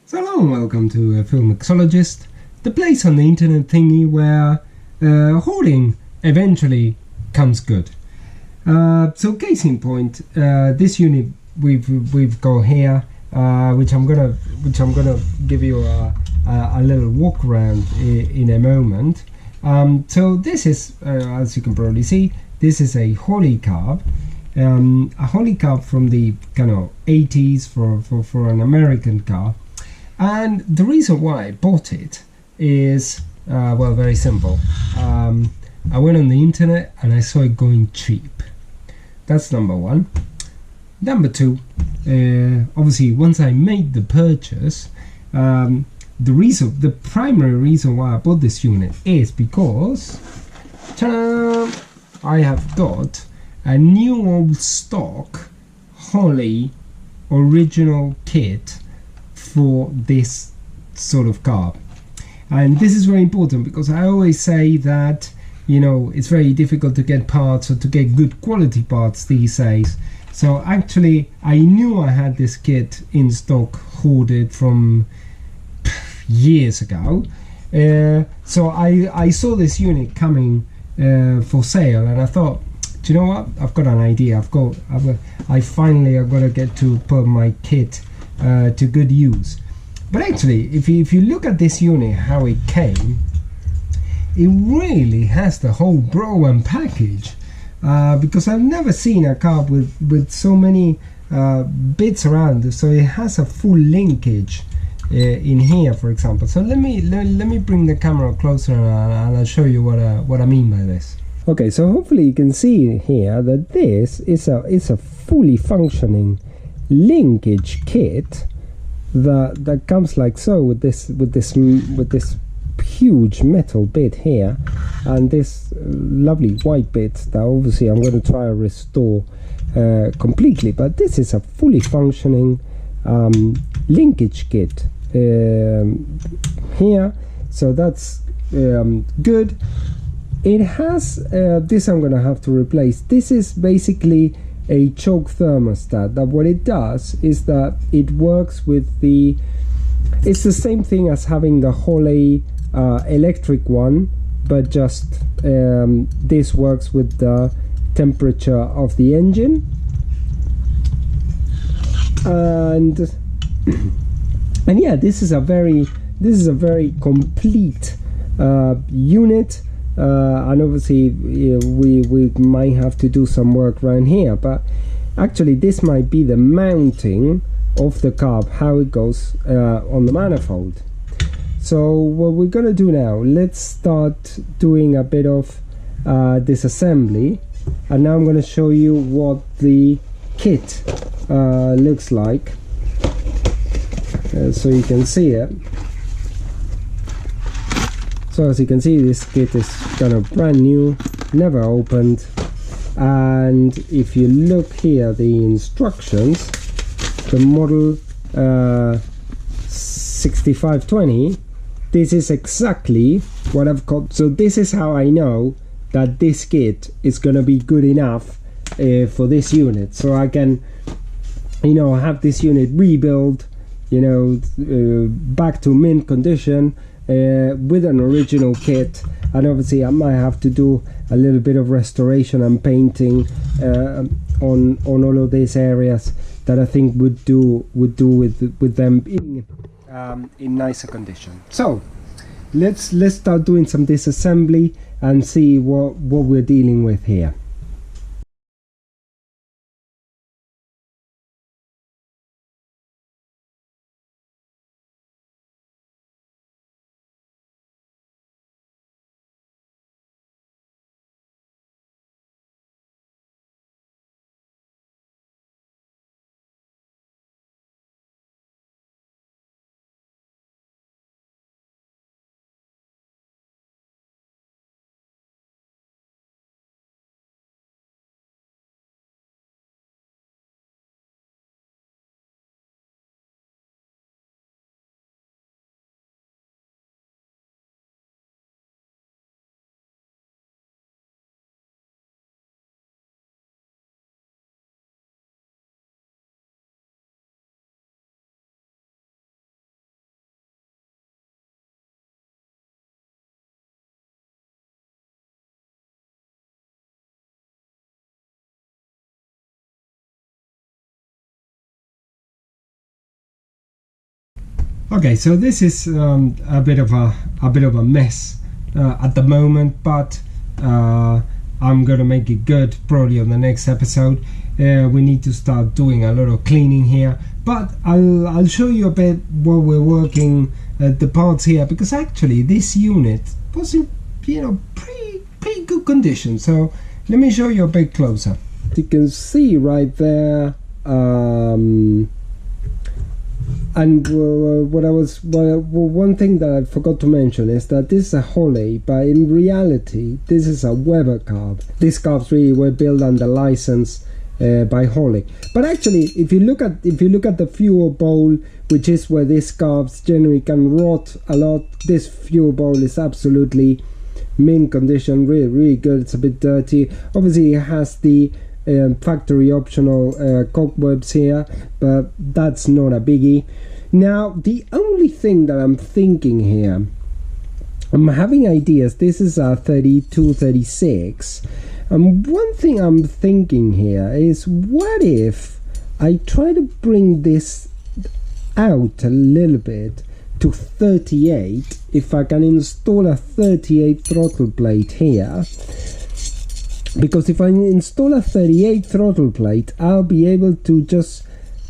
So hello and welcome to Film Mixologist, the place on the internet thingy where hoarding eventually comes good. So case in point, this unit we've got here, which I'm gonna give you a little walk around in a moment. So this is, as you can probably see, this is a Holley carb. A Holley carb from the kind of 80s for an American car. And the reason why I bought it is, well, very simple. I went on the internet and I saw it going cheap. That's number one. Number two, obviously, once I made the purchase, the primary reason why I bought this unit is because I have got a new old stock Holley original kit for this sort of car. And this is very important because I always say that, you know, it's very difficult to get parts or to get good quality parts these days. So actually I knew I had this kit in stock hoarded from years ago. So I saw this unit coming for sale and I thought, do you know what, I've got an idea. I finally have got to get to put my kit to good use. But actually, if you look at this unit, how it came, it really has the whole bro and package, because I've never seen a car with so many bits around. So it has a full linkage in here, for example. So let me bring the camera closer and I'll show you what I mean by this. Okay, so hopefully you can see here that this is a fully functioning linkage kit that comes like so, with this huge metal bit here and this lovely white bit that obviously I'm going to try to restore completely. But this is a fully functioning linkage kit here, so that's good. It has this I'm going to have to replace. This is basically a choke thermostat. That what it does is that it works with it's the same thing as having the Holley electric one, but just this works with the temperature of the engine. And yeah, this is a very complete unit. And obviously we might have to do some work around here, but actually this might be the mounting of the carb, how it goes on the manifold. So what we're gonna do now, let's start doing a bit of disassembly, and now I'm gonna show you what the kit looks like, so you can see it. So as you can see, this kit is kind of brand new, never opened. And if you look here, the instructions, the model 6520, this is exactly what I've got. So this is how I know that this kit is going to be good enough for this unit. So I can, you know, have this unit rebuilt, you know, back to mint condition, with an original kit. And obviously I might have to do a little bit of restoration and painting on all of these areas that I think would do with them being in nicer condition. So let's start doing some disassembly and see what we're dealing with here. Okay, so this is a bit of a mess at the moment, but I'm gonna make it good probably on the next episode. We need to start doing a lot of cleaning here, but I'll show you a bit what we're working the parts here, because actually this unit was in pretty good condition. So let me show you a bit closer. You can see right there, and one thing that I forgot to mention is that this is a Holley, but in reality this is a Weber carb. These carbs really were built under license by Holley. But actually, if you look at the fuel bowl, which is where these carbs generally can rot a lot, this fuel bowl is absolutely mint condition, really good. It's a bit dirty. Obviously it has the factory optional cobwebs here, but that's not a biggie. Now the only thing that I'm thinking here, I'm having ideas. This is a 3236, and one thing I'm thinking here is, what if I try to bring this out a little bit to 38, if I can install a 38 throttle plate here, because if I install a 38 throttle plate, I'll be able to just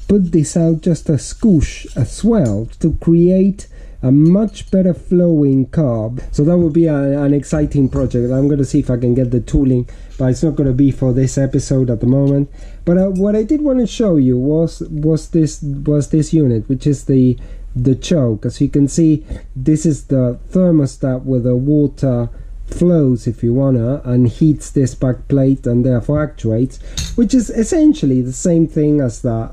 put this out just a scoosh as well to create a much better flowing carb. So that would be an exciting project. I'm going to see if I can get the tooling, but it's not going to be for this episode at the moment. But what I did want to show you was this unit, which is the choke. As you can see, this is the thermostat where the water flows, if you wanna, and heats this back plate and therefore actuates, which is essentially the same thing as a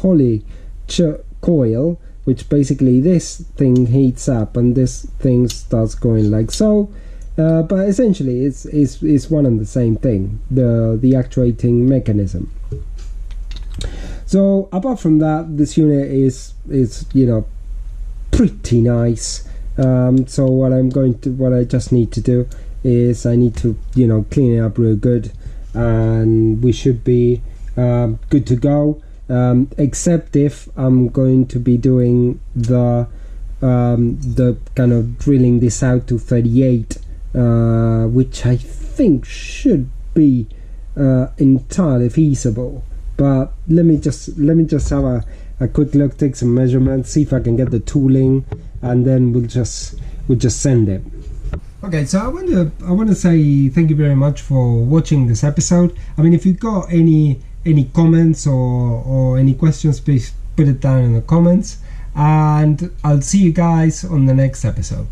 Holley coil, which basically this thing heats up and this thing starts going like so, but essentially it's one and the same thing, the actuating mechanism. So apart from that, this unit is pretty nice. So what I just need to do is I need to clean it up real good, and we should be good to go, except if I'm going to be doing the kind of drilling this out to 38, which I think should be entirely feasible. But let me just have a quick look, take some measurements, see if I can get the tooling, and then we'll just send it. Okay, so I want to say thank you very much for watching this episode. I mean, if you've got any comments or any questions, please put it down in the comments, and I'll see you guys on the next episode.